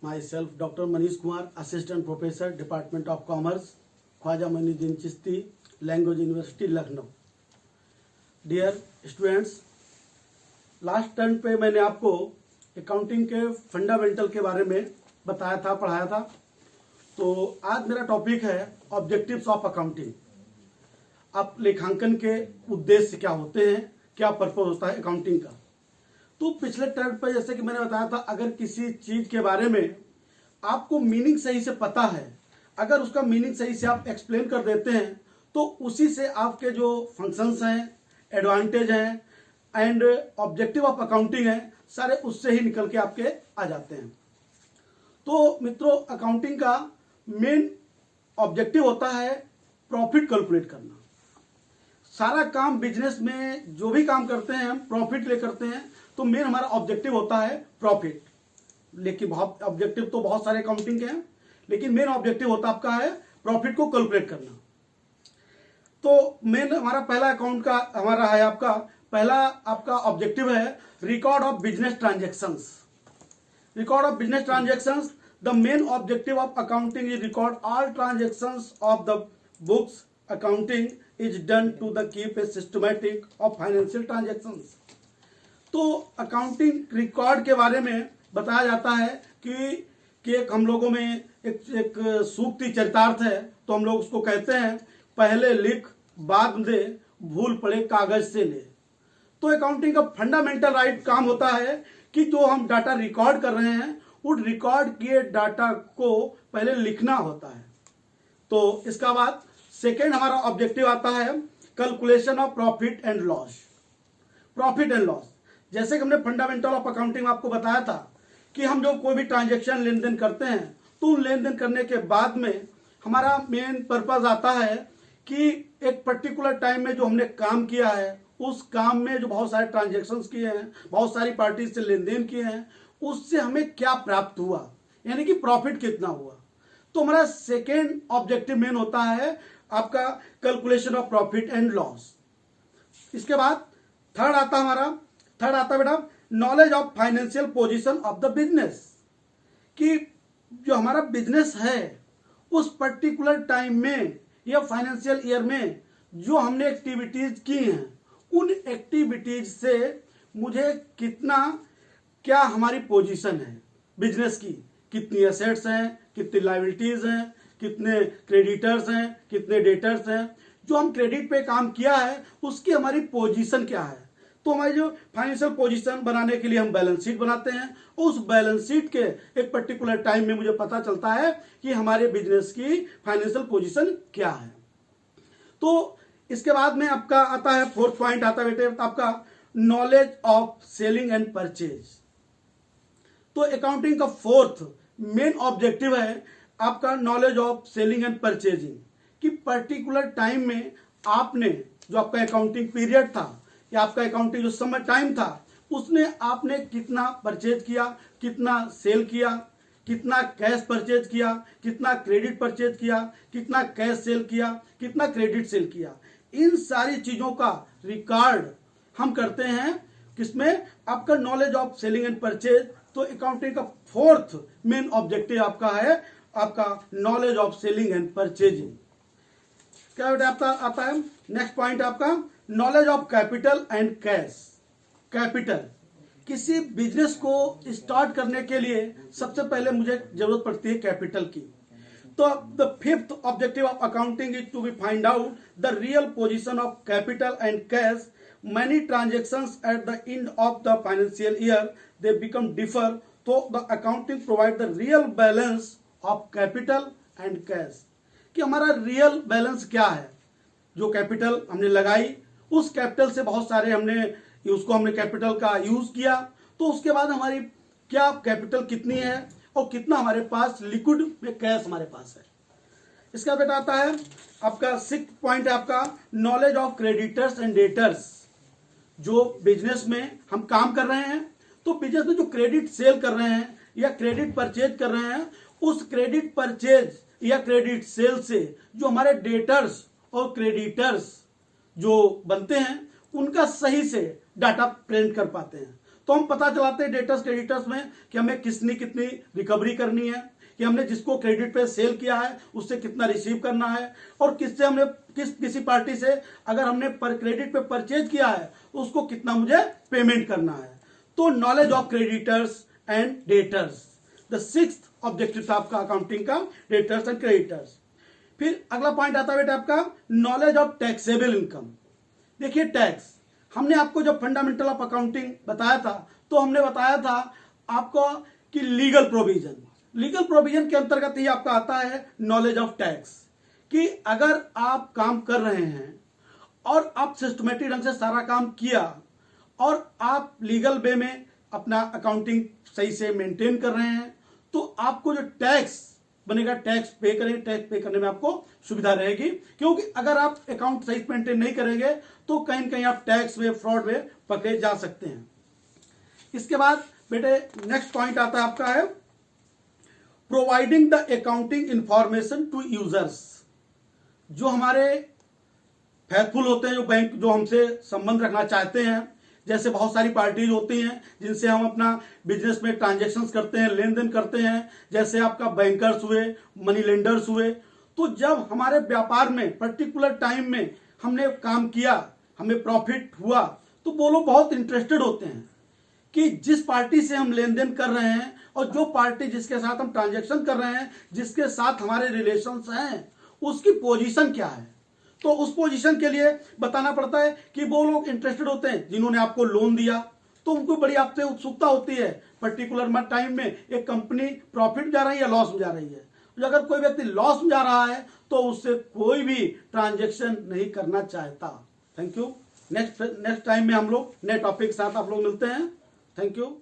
myself Dr. Manish Kumar, Assistant Professor, Department of Commerce, Khwaja Moinuddin Chishti, Language University, Lucknow. Dear students, last turn पे मैंने आपको accounting के fundamental के बारे में बताया था, पढ़ाया था। तो आज मेरा टॉपिक है ऑब्जेक्टिव्स ऑफ अकाउंटिंग। अब लेखांकन के उद्देश्य क्या होते हैं, क्या पर्पज होता है अकाउंटिंग का। तो पिछले टर्न पर जैसे कि मैंने बताया था, अगर किसी चीज के बारे में आपको मीनिंग सही से पता है, अगर उसका मीनिंग सही से आप एक्सप्लेन कर देते हैं, तो उसी से आपके जो फंक्शंस हैं, एडवांटेज हैं एंड ऑब्जेक्टिव ऑफ अकाउंटिंग है, सारे उससे ही निकल के आपके आ जाते हैं। तो मित्रों, अकाउंटिंग का मेन ऑब्जेक्टिव होता है प्रॉफिट कैलकुलेट करना। सारा काम बिजनेस में जो भी काम करते हैं हम प्रॉफिट ले करते हैं, तो मेन हमारा ऑब्जेक्टिव होता है प्रॉफिट। लेकिन बहुत ऑब्जेक्टिव तो बहुत सारे अकाउंटिंग के हैं, लेकिन मेन ऑब्जेक्टिव होता आपका है प्रॉफिट को कैलकुलेट करना। तो मेन हमारा पहला अकाउंट का हमारा है आपका पहला आपका ऑब्जेक्टिव है record of business transactions. Record of business transactions, the main objective of accounting is record all transactions of the books. Accounting is done to the keep a systematic of financial transactions. तो accounting record के बारे में बताया जाता है कि एक हम लोगों में एक सूक्ति चरितार्थ है, तो हम लोग उसको कहते हैं पहले लिख बाद दे, भूल पड़े कागज से ले। तो अकाउंटिंग का फंडामेंटल राइट काम होता है कि जो हम डाटा रिकॉर्ड कर रहे हैं, उस रिकॉर्ड किए डाटा को पहले लिखना होता है। तो इसका बाद सेकेंड हमारा ऑब्जेक्टिव आता है calculation of profit and loss. Profit and loss, जैसे कि हमने फंडामेंटल ऑफ अकाउंटिंग आपको बताया था कि हम जो कोई भी ट्रांजेक्शन लेन देन करते हैं, तो उन लेन देन करने के बाद में हमारा मेन पर्पज आता है कि एक पर्टिकुलर टाइम में जो हमने काम किया है, उस काम में जो बहुत सारे ट्रांजेक्शन्स किए हैं, बहुत सारी पार्टी से लेन देन किए हैं, उससे हमें क्या प्राप्त हुआ, यानी कि प्रॉफिट कितना हुआ। तो हमारा सेकेंड ऑब्जेक्टिव मेन होता है आपका calculation of profit and loss. इसके बाद थर्ड आता बेटा knowledge of financial position of the business, कि जो हमारा बिजनेस है उस पर्टिकुलर टाइम में या फाइनेंशियल ईयर में जो हमने एक्टिविटीज की हैं, उन एक्टिविटीज से मुझे क्या हमारी पोजीशन है बिजनेस की, कितनी एसेट्स हैं, कितनी लायबिलिटीज हैं, कितने क्रेडिटर्स हैं, कितने डेटर्स हैं। जो हम क्रेडिट पे काम किया है उसकी हमारी पोजीशन क्या है। तो हमारी जो फाइनेंशियल पोजीशन बनाने के लिए हम बैलेंस शीट बनाते हैं, उस बैलेंस शीट के एक पर्टिकुलर टाइम में मुझे पता चलता है कि हमारे बिजनेस की फाइनेंशियल पोजीशन क्या है। तो इसके बाद में आपका आता है फोर्थ पॉइंट आता है बेटे आपका knowledge of selling and purchase. तो अकाउंटिंग का फोर्थ मेन ऑब्जेक्टिव है आपका knowledge of selling and purchasing, कि पर्टिकुलर टाइम में आपने जो आपका अकाउंटिंग पीरियड था या आपका अकाउंटिंग जो समय टाइम था, उसने आपने कितना परचेज किया, कितना सेल किया, कितना कैश परचेज किया, कितना क्रेडिट परचेज किया, कितना कैश सेल किया, कितना क्रेडिट सेल किया। इन सारी चीजों का रिकॉर्ड हम करते हैं किसमें, आपका knowledge of selling and purchase. तो अकाउंटिंग का फोर्थ मेन ऑब्जेक्टिव आपका है आपका knowledge of selling and purchasing. क्या बेटा आता है नेक्स्ट पॉइंट आपका knowledge of capital and cash. Capital, किसी बिजनेस को स्टार्ट करने के लिए सबसे पहले मुझे जरूरत पड़ती है कैपिटल की। तो the fifth objective of accounting is to be find out the real position of capital and cash. Many transactions at the end of the financial year they become differ, so the accounting provide the real balance of capital and cash, कि हमारा real balance क्या है। जो capital हमने लगाई, उस capital से बहुत सारे हमने कैपिटल का यूज किया, तो उसके बाद हमारी क्या कैपिटल कितनी है और कितना हमारे पास लिक्विड में कैश हमारे पास है। इसका बेटा आता है आपका सिक्स्थ पॉइंट है आपका knowledge of creditors and debtors. जो बिजनेस में हम काम कर रहे हैं, तो बिजनेस में जो क्रेडिट सेल कर रहे हैं या क्रेडिट परचेज कर रहे हैं, उस क्रेडिट परचेज या क्रेडिट सेल से जो हमारे डेटर्स और क्रेडिटर्स जो बनते हैं, उनका सही से डाटा प्रिंट कर पाते हैं। तो हम पता चलाते हैं डेटर्स क्रेडिटर्स में कि हमें किसने कितनी रिकवरी करनी है, कि हमने जिसको क्रेडिट पे सेल किया है उससे कितना रिसीव करना है, और किससे हमने किसी पार्टी से अगर हमने क्रेडिट पे परचेज किया है उसको कितना मुझे पेमेंट करना है। तो knowledge of creditors and debtors, the sixth objective था आपका अकाउंटिंग का, डेटर्स एंड क्रेडिटर्स। फिर अगला पॉइंट आता है बेटा आपका नॉलेज ऑफ टैक्सेबल इनकम। देखिए टैक्स, हमने आपको जब फंडामेंटल ऑफ अकाउंटिंग बताया था तो हमने बताया था आपको कि लीगल प्रोविजन के अंतर्गत ही आपका आता है नॉलेज ऑफ टैक्स, कि अगर आप काम कर रहे हैं और आप सिस्टमेटिक ढंग से सारा काम किया और आप लीगल वे में अपना अकाउंटिंग सही से मेंटेन कर रहे हैं तो आपको जो टैक्स बनेगा टैक्स पे करेंगे, टैक्स पे करने में आपको सुविधा रहेगी। क्योंकि अगर आप अकाउंट सही मेंटेन नहीं करेंगे तो कहीं न कहीं आप टैक्स में फ्रॉड में पकड़े जा सकते हैं। इसके बाद बेटे नेक्स्ट पॉइंट आता है आपका है providing the accounting information to users. जो हमारे फेथफुल होते हैं, जो बैंक जो हमसे संबंध रखना चाहते हैं, जैसे बहुत सारी पार्टीज होती हैं जिनसे हम अपना बिजनेस में ट्रांजैक्शंस करते हैं, लेन देन करते हैं, जैसे आपका बैंकर्स हुए, मनी लेंडर्स हुए। तो जब हमारे व्यापार में पर्टिकुलर टाइम में हमने काम किया, हमें प्रॉफिट हुआ, तो वो लोग बहुत इंटरेस्टेड होते हैं कि जिस पार्टी से हम लेन देन कर रहे हैं और जो पार्टी जिसके साथ हम ट्रांजैक्शन कर रहे हैं, जिसके साथ हमारे रिलेशंस हैं, उसकी पोजीशन क्या है। तो उस पोजीशन के लिए बताना पड़ता है कि वो लोग इंटरेस्टेड होते हैं जिन्होंने आपको लोन दिया, तो उनको बड़ी आपसे उत्सुकता होती है पर्टिकुलर टाइम में एक कंपनी प्रॉफिट में जा रही है या लॉस में जा रही है। तो अगर कोई व्यक्ति लॉस में जा रहा है तो उससे कोई भी ट्रांजैक्शन नहीं करना चाहता। Thank you. नेक्स्ट टाइम में हम लोग नए टॉपिक के साथ आप लोग मिलते हैं। Thank you.